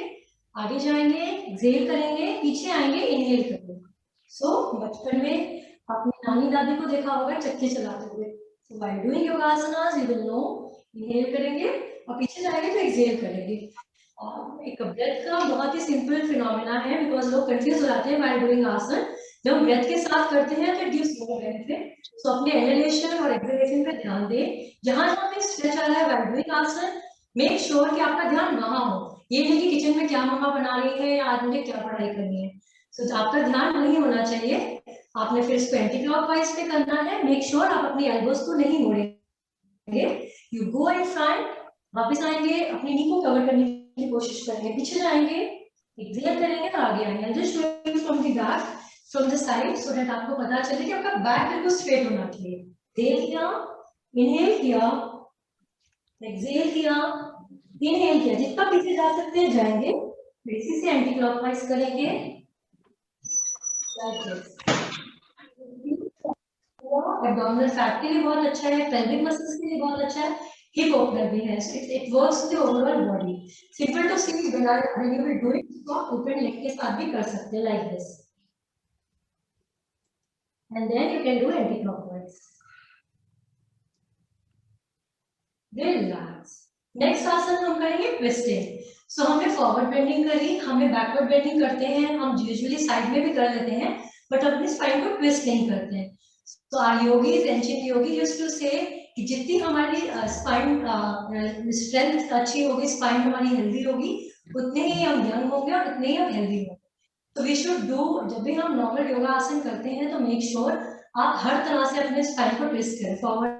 आगे जाएंगे, एक्सहेल करेंगे, पीछे आएंगे, इनहेल करेंगे. सो बचपन में आपने नानी दादी को देखा होगा चक्की चलाते हुए. So while doing yogasanas you will know. Inhale करेंगे और पीछे जाएंगे तो एक्सहेल करेंगे. एक ब्रेथ का बहुत ही सिंपल फिनोमेना है, बिकॉज लोग कंफ्यूज हो जाते हैं व्हाइल डूइंग आसन. जब हम ब्रेथ के साथ करते हैं तो इट गिव्स मोर बेनिफिट. सो अपने इनहेलेशन और एक्सहेलेशन पे ध्यान दें. जहां जहां पे स्ट्रेच आ रहा है व्हाइल डूइंग आसन, मेक श्योर कि आपका ध्यान वहां हो. ये नहीं कि किचन में क्या मम्मा बना रही है या आज मुझे क्या पढ़ाई करनी है. सो आपका ध्यान वहीं होना चाहिए. आपने फिर इसको एंटी क्लॉकवाइज पे करना है. मेक श्योर आप अपनी एल्बोज को नहीं मोड़ेंगे. You go in front. वापस आएंगे, अपनी नी को कवर करने की कोशिश करेंगे. पीछे जाएंगे, एक्सहेल करेंगे तो आगे आएंगे. Just showing from the back, from the side, so that आपको पता चले कि आपका बैक बिल्कुल स्ट्रेट होना चाहिए. एक्सहेल किया, इनहेल किया, एक्सहेल किया, इनहेल किया. जितना पीछे जा सकते हैं जाएंगे. इसी से एंटी क्लॉकवाइज करेंगे. एब्डोमिनल फैट के लिए बहुत अच्छा है. पेल्विक मसल्स के लिए बहुत अच्छा है. हिप ओपनर भी है. So it works the overall body. Simple to see when you will do it, तो आप open leg के साथ भी कर सकते हैं like this. And then you can do anti-clockwise. Relax. Next आसन हम करेंगे twisting. So हमने forward bending करी, हमने backward bending करते हैं. हम usually side में भी कर लेते हैं, but अपनी spine को twist नहीं करते हैं. So our yogis, ancient yogi used to say कि जितनी हमारी स्पाइन स्ट्रेंथ अच्छी होगी, स्पाइन हमारी हेल्दी होगी, उतने ही हम यंग होंगे और उतने ही हम हेल्दी होंगे. तो वी शुड डू, जब भी हम नॉर्मल योगा आसन करते हैं तो मेक श्योर आप हर तरह से अपने स्पाइन को ट्विस्ट करें. फॉरवर्ड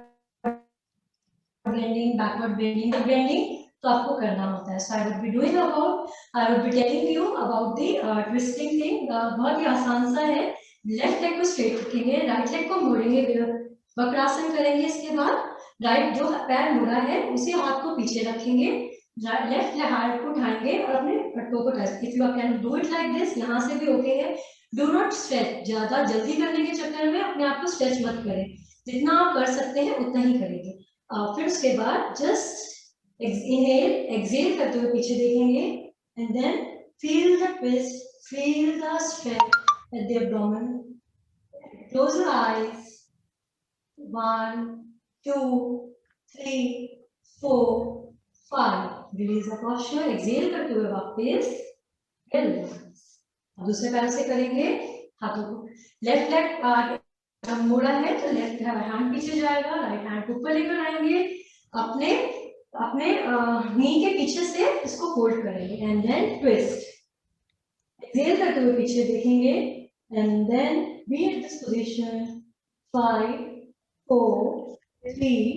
बेंडिंग, बैकवर्ड बेंडिंग, तो आपको करना होता है. So I would be telling you about the twisting thing. बहुत ही आसान सा है. लेफ्ट लेग को स्ट्रेट रखेंगे, राइट लेग को मोड़ेंगे, वक्रासन करेंगे. इसके बाद राइट जो पैर मुड़ा है उसी हाथ को पीछे रखेंगे, लेफ्ट हाथ को उठाएंगे और अपने टो को touch. If you can do it like this, यहाँ से भी ओके है. Do not stretch. ज्यादा जल्दी करने के चक्कर में अपने आप को स्ट्रेच मत करें. जितना आप कर सकते हैं उतना ही करेंगे. फिर उसके बाद जस्ट इनहेल एक्सहेल करते हुए पीछे देखेंगे and then feel the twist, feel the stretch at the abdomen. Close your eyes. 1 2 3 4 5. Release the posture. Exhale करते हुए वापस. दूसरे पैर से करेंगे. हाथों को लेफ्ट लेग मोड़ा है तो लेफ्ट हैंड पीछे जाएगा, राइट हैंड ऊपर लेकर आएंगे, अपने अपने नी के पीछे से इसको होल्ड करेंगे एंड देन ट्विस्ट. एक्सहेल करते हुए पीछे देखेंगे and then be at this position. 5 4 3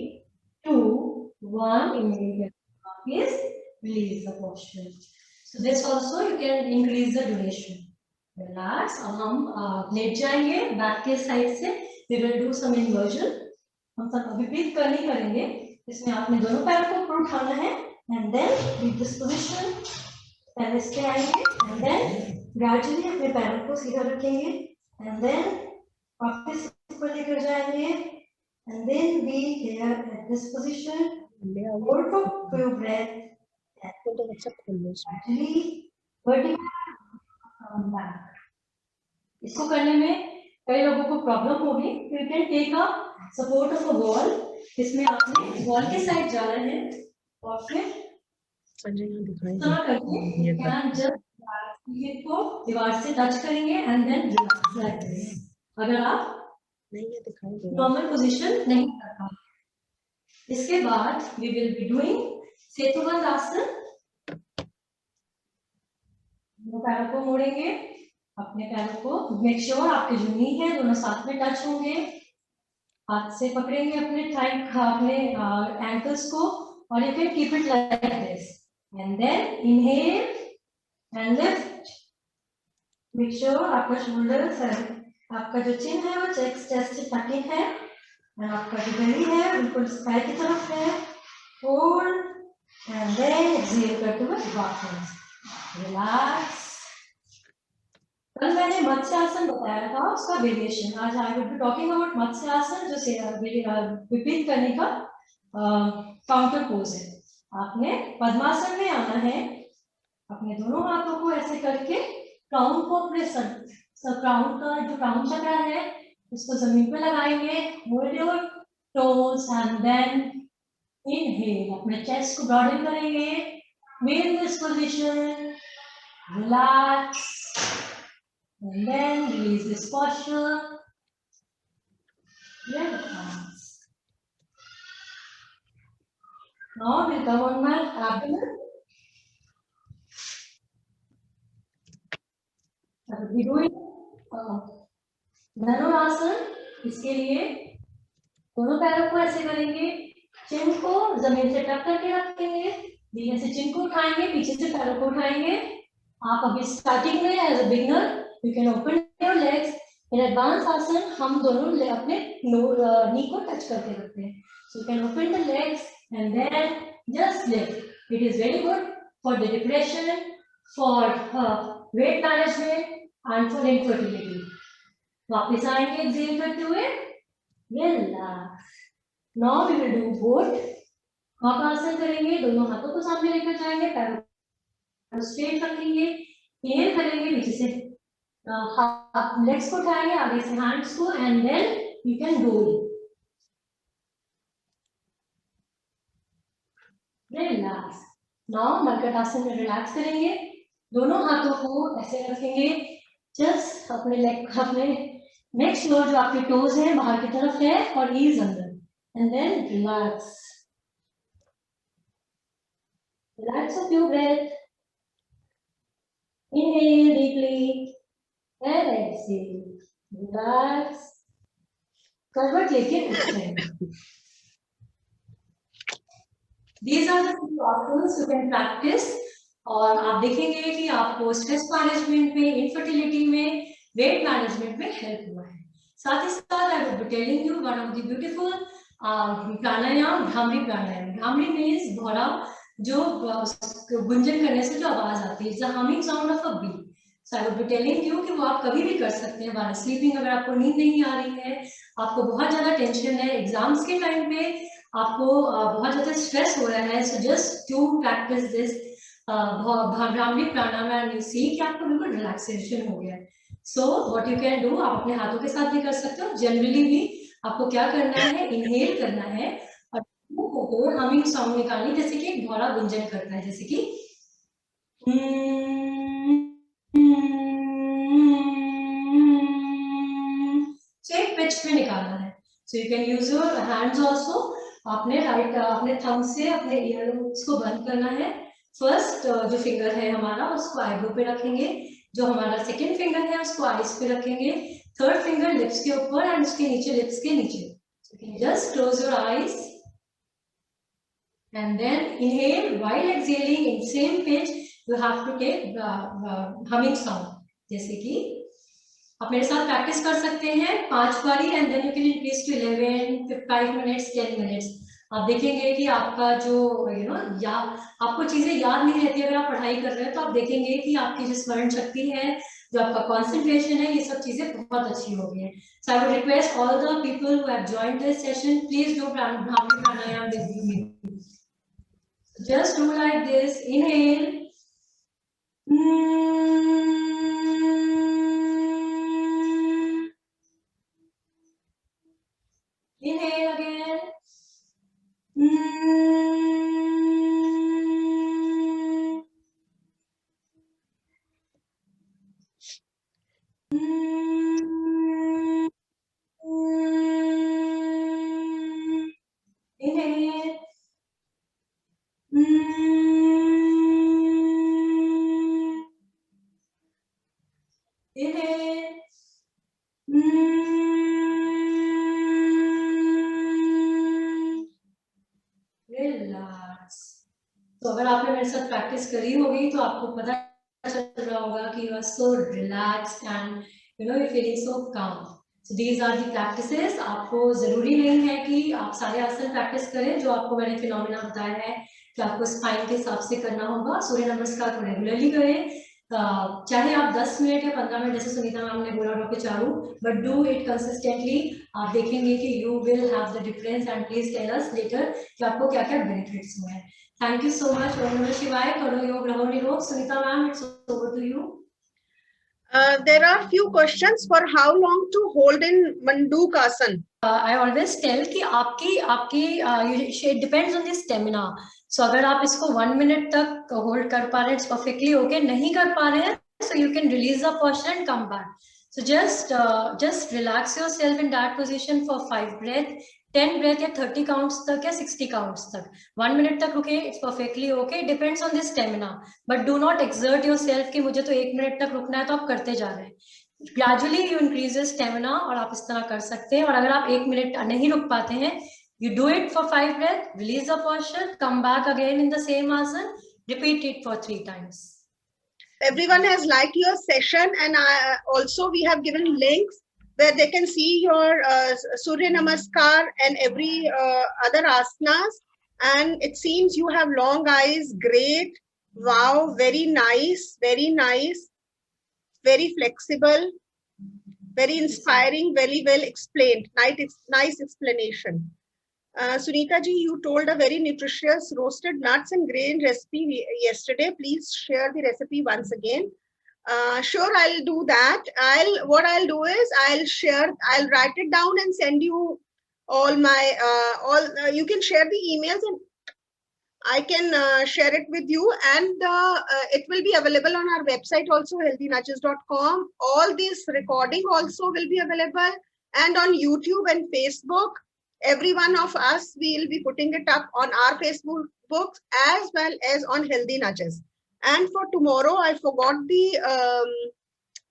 2 1. Immediately release the posture. So this also you can increase the duration. Relax. अब हम लेट जाएंगे बैक के साइड से. We will do some inversion. हम सब अभी ब्रीथ कर नहीं करेंगे. इसमें आपने दोनों पैर को ऊपर उठाना है and then leave this position. पैर इस पे आएंगे and then gradually अपने पैरों को सीधा रखेंगे and then वापस ऊपर लेकर जाएंगे and then be here at this position. Hold for few breath. Actually, vertical come back. इसको करने में कई लोगों को प्रॉब्लम होगी. You can take a support of a wall. इसमें आपने वॉल के साइड जाना है और फिर करके can just को दीवार से टच करेंगे and then relax like this. अगर आप नॉर्मल पोजीशन नहीं कर पाते. इसके बाद we will be doing सेतुबंध आसन. दोनों पैरों को मोड़ेंगे, अपने पैरों को मेक श्योर आपके जो नी है दोनों साथ में टच होंगे. हाथ से पकड़ेंगे अपने थाई, अपने एंकल्स को और you can keep it like this and then inhale and lift. Make sure आपका शोल्डर्स है, आपका जो चिन है वो चेस्ट से टकिंग है और आपका जो बेली है बिल्कुल स्काई की तरफ है. होल्ड एंड देन एक्सहेल करते हुए वापस. रिलैक्स. कल मैंने मत्स्य आसन बताया था, उसका वेरिएशन. आज I will be talking about matsya asana जो विपरीत करने का काउंटर पोज है. आपने पद्मासन में आना है. अपने दोनों हाथों को ऐसे करके क्राउन को अपने क्राउन का जो क्राउन चक्र है उसको जमीन पे लगाएंगे. Hold your toes and then inhale. अपने चेस्ट को ब्रॉडन करेंगे. Be in this position. Relax. And then release this posture. Relax. Now we'll come on my abdomen. I will be doing धनुरासन. इसके लिए दोनों पैरों को ऐसे करेंगे, चिन को जमीन से टक करके रखेंगे, धीरे से चिन को उठाएंगे, पीछे से पैरों को उठाएंगे. आप अभी स्टार्टिंग में as a beginner you can open your legs. In advance asana हम दोनों अपने नी को टच करके रखते हैं. So you can open the legs and then just lift. It is very good for the depression, for weight management and for infertility. वापस आएंगे exhale करते हुए. Relax. Now we will do both. आप आसन करेंगे, दोनों हाथों को सामने लेकर जाएंगे, पैरों को स्ट्रेट रखेंगे, इनहेल करेंगे, पीछे से लेग्स को उठाएंगे, आगे से हैंड्स को and then you can roll. Relax. Now markat asana में रिलैक्स करेंगे. दोनों हाथों को ऐसे रखेंगे, जस्ट अपने लेग अपने मेक श्योर जो आपके टोज है बाहर की तरफ है और ईज अंदर and then relax. Relax a few breaths. Inhale deeply and exhale. Relax. करवट लेके उठते हैं. These are the few asanas you can practice. और आप देखेंगे कि आपको स्ट्रेस मैनेजमेंट में, इनफर्टिलिटी में, वेट मैनेजमेंट में हेल्प हुआ है. साथ ही साथ I will be telling you one of the beautiful pranayama, Bhramari pranayama. Bhramari means भौरा, जो गुंजन करने से जो आवाज आती है, it's the humming sound of a bee. So I will be telling you कि वो आप कभी भी कर सकते हैं व्हाइल स्लीपिंग. अगर आपको नींद नहीं आ रही है, आपको बहुत ज्यादा टेंशन है, एग्जाम्स के टाइम पे आपको बहुत ज्यादा स्ट्रेस हो रहा है, so just to practice this bhramari pranayama and you see कि आपको बिल्कुल रिलैक्सेशन हो गया है. So what you can do, आप अपने हाथों के साथ भी कर सकते हो. जनरली भी आपको क्या करना है, इनहेल करना है और हमिंग साउंड निकालनी, जैसे कि एक भौरा गुंजन करता है, जैसे कि एक पिच में निकालना है. सो you can use your hands also. आपने राइट अपने थंब से अपने ईयर को बंद करना है. फर्स्ट जो फिंगर है हमारा, उसको आईब्रो पे रखेंगे. जो हमारा सेकेंड फिंगर है, उसको आईज पे रखेंगे. थर्ड फिंगर लिप्स के ऊपर एंड उसके नीचे, लिप्स के नीचे. Just close your eyes and then inhale. While exhaling in same pitch, you have to take humming sound. जैसे कि आप मेरे साथ प्रैक्टिस कर सकते हैं 5 बारी and then you can increase to 11, 5 minutes, 10 minutes. आप देखेंगे कि आपका जो आपको चीजें याद नहीं रहती. अगर आप पढ़ाई कर रहे हैं तो आप देखेंगे कि आपकी जो स्मरण शक्ति है, जो आपका कंसंट्रेशन है, ये सब चीजें बहुत अच्छी हो गई है. So I would request all the people who have joined this session, please do Bhramari Pranayam with me. Just do like this. Inhale. Inhale again. Inhale. Inhale. Relax. तो अगर आपने मेरे साथ प्रैक्टिस करी होगी तो आपको पता चल रहा होगा कि you are so relaxed and you're feeling so calm. So these are the practices. आपको जरूरी नहीं है कि आप सारे आसन प्रैक्टिस करें. जो आपको मैंने फिनोमेना बताया है कि आपको स्पाइन के हिसाब से करना होगा. सूर्य नमस्कार को रेगुलरली करें, चाहे आप 10 मिनट या 15 मिनट, जैसे सुनीता मैम ने बोला doctor Charu, but do it consistently. आप देखेंगे कि you will have the difference and please tell us later कि आपको क्या क्या बेनिफिट्स हुए हैं. Thank you so much. Om Namah Shivaya. Karo Yog Raho Nirog. Sunita ma'am, it's over to you. There are few questions for how long to hold in Mandukasana. I always tell कि आपकी it depends on the stamina. So अगर आप इसको 1 minute तक hold कर पा रहे हैं, it's perfectly okay. नहीं कर पा रहे हैं, so you can release the posture and come back. So just relax yourself in that position for 5 breaths. 10 breath या 30 काउंट्स तक या 60 काउंट्स तक. 1 मिनट तक रुके, it's perfectly okay. Depends on the stamina, but do not exert yourself कि मुझे तो 1 minute तक रुकना है, तो आप करते जा रहे हैं. Gradually you increase your stamina और आप इस तरह कर सकते हैं. और अगर आप 1 मिनट नहीं रुक पाते हैं, you do it for 5 breath, release the posture, come back again in the same asana, repeat it for 3 times. Everyone has liked your session, and also we have given links where they can see your Surya Namaskar and every other asanas. And it seems you have long eyes. Great. Wow. Very nice. Very nice. Very flexible. Very inspiring. Very well explained. Nice explanation. Sunita ji, you told a very nutritious roasted nuts and grain recipe yesterday. Please share the recipe once again. Sure, I'll do that. What I'll do is I'll write it down and send you all my you can share the emails and I can share it with you, and it will be available on our website also, healthynudges.com. All this recording also will be available, and on YouTube and Facebook. Every one of us will be putting it up on our Facebook books as well as on Healthy Nudges. And for tomorrow, I forgot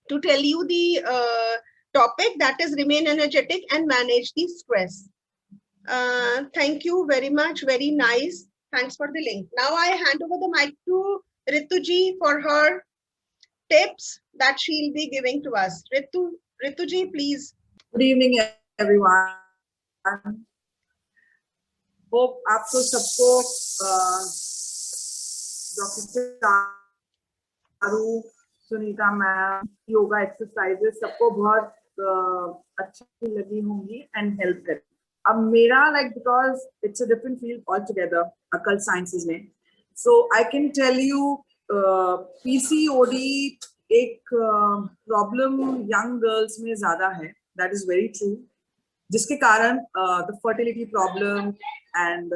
to tell you the topic, that is remain energetic and manage the stress. Thank you very much. Very nice. Thanks for the link. Now I hand over the mic to Rituji for her tips that she'll be giving to us. Rituji, please. Good evening, everyone. Hope आपको सबको doctor Charu, Sunita ma'am, yoga exercises सबको बहुत अच्छी लगी होंगी and help करें. अब मेरा because it's a different field altogether, occult sciences में, so I can tell you PCOD एक प्रॉब्लम यंग गर्ल्स में ज्यादा है. That is very true. जिसके कारण the fertility problem and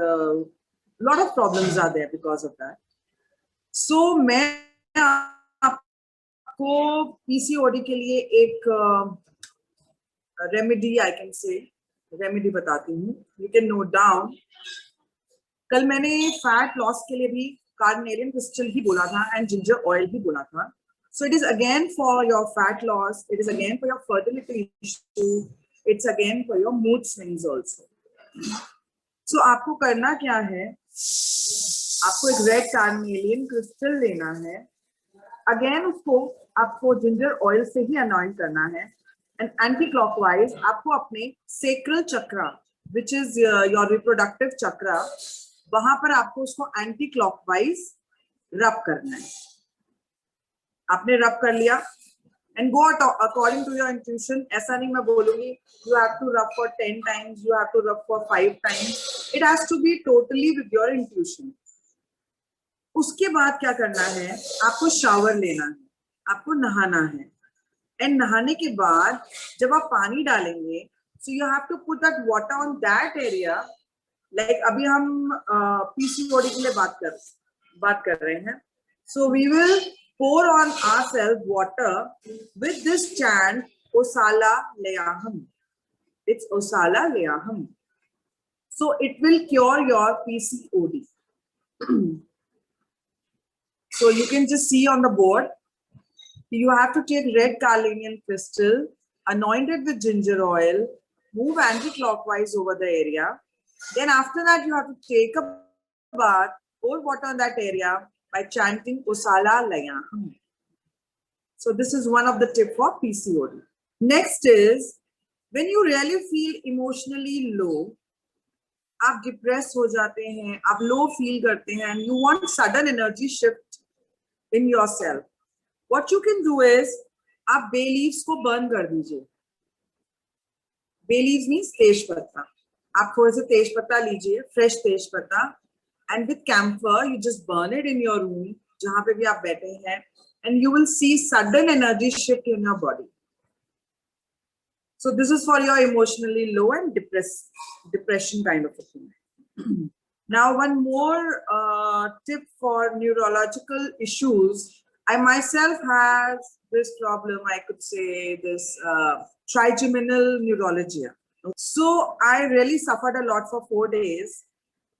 lot of problems are there because of that. So मैं आपको PCOD के लिए एक remedy, I can say remedy बताती हूँ. You can note down. कल मैंने fat loss के लिए भी carnelian crystal ही बोला था and ginger oil ही बोला था. So it is again for your fat loss. It is again for your fertility issue. It's again for your mood swings also. So आपको करना क्या है? आपको एक red carnelian crystal लेना है. Again उसको आपको ginger oil से ही anoint करना है. And anti-clockwise आपको अपने sacral chakra, which is your reproductive chakra, वहां पर आपको उसको anti-clockwise rub करना है. आपने rub कर लिया and go according to your intuition. ऐसा नहीं मैं बोलूंगी you have to rub for 10 times, you have to rub for 5 times. It has to be totally with your intuition. उसके बाद क्या करना है? आपको शावर लेना है, आपको नहाना है. एंड नहाने के बाद जब आप पानी डालेंगे, so you have to put that water on that area. Like अभी हम PCOD के लिए बात कर रहे हैं. So we will pour on ourselves water with this chant Osala Leyaham. It's Osala Leyaham. So it will cure your PCOD. So you can just see on the board. You have to take red carnelian crystal, anoint it with ginger oil, move anti-clockwise over the area. Then after that, you have to take a bath, pour water on that area by chanting Osala Layaham. So this is one of the tips for PCOD. Next is, when you really feel emotionally low, आप depressed हो जाते हैं, आप low feel करते हैं, and you want sudden energy shift in yourself. What you can do is, आप bay leaves को burn कर दीजिए. Bay leaves means तेज पत्ता. आप थोड़े से तेज पत्ता लीजिए, fresh तेज पत्ता, and with camphor you just burn it in your room, जहाँ पे भी आप बैठे हैं, and you will see sudden energy shift in your body. So this is for your emotionally low and depression kind of a thing. Now one more tip for neurological issues. I myself have this problem, I could say this trigeminal neuralgia. So I really suffered a lot for 4 days.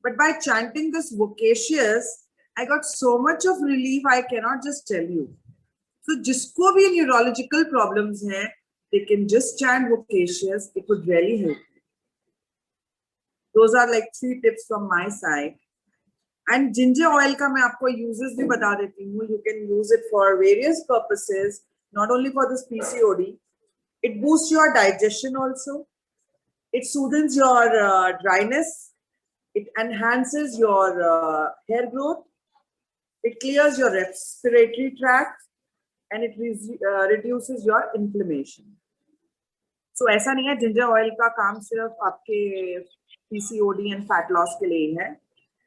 But by chanting this vocacious, I got so much of relief, I cannot just tell you. So jisko bhi neurological problems hai, they can just chant vocacious. It would really help. Those are like 3 tips from my side. And ginger oil ka main aapko uses bhi bata deti hu. You can use it for various purposes, not only for this PCOD. It boosts your digestion also. It soothes your dryness. It enhances your hair growth. It clears your respiratory tract, and it reduces your inflammation. So ऐसा नहीं है ginger oil का काम सिर्फ आपके PCOD and fat loss के लिए है.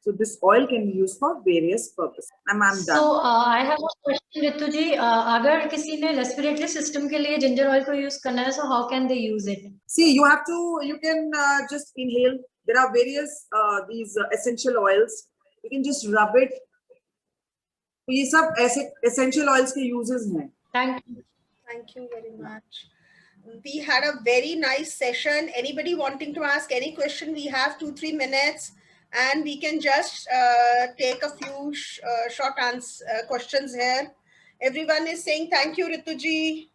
So this oil can be used for various purposes. I'm done. So I have a question, Ritu ji. अगर किसी ने respiratory system के लिए ginger oil को use करना है, so how can they use it? See, you can just inhale. There are various these essential oils. You can just rub it. तो ये सब essential oils के uses हैं. Thank you. Thank you very much. We had a very nice session. Anybody wanting to ask any question, we have 2-3 minutes, and we can just take a few short questions here. Everyone is saying thank you, Rituji.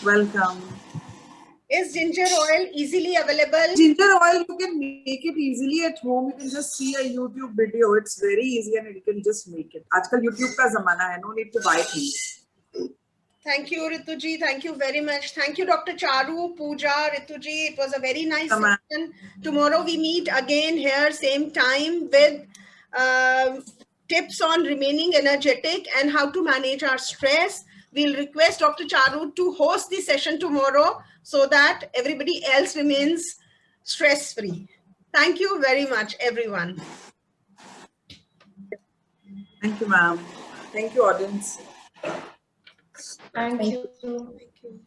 Welcome. Is ginger oil easily available? Ginger oil, you can make it easily at home. You can just see a YouTube video. It's very easy and you can just make it. Aajkal YouTube ka zamana hai. No need to buy things. Thank you, Rituji. Thank you very much. Thank you, Dr. Charu, Pooja, Rituji. It was a very nice session. Tomorrow we meet again here, same time, with tips on remaining energetic and how to manage our stress. We'll request Dr. Charu to host the session tomorrow so that everybody else remains stress-free. Thank you very much, everyone. Thank you, ma'am. Thank you, audience. Thank you. Thank you.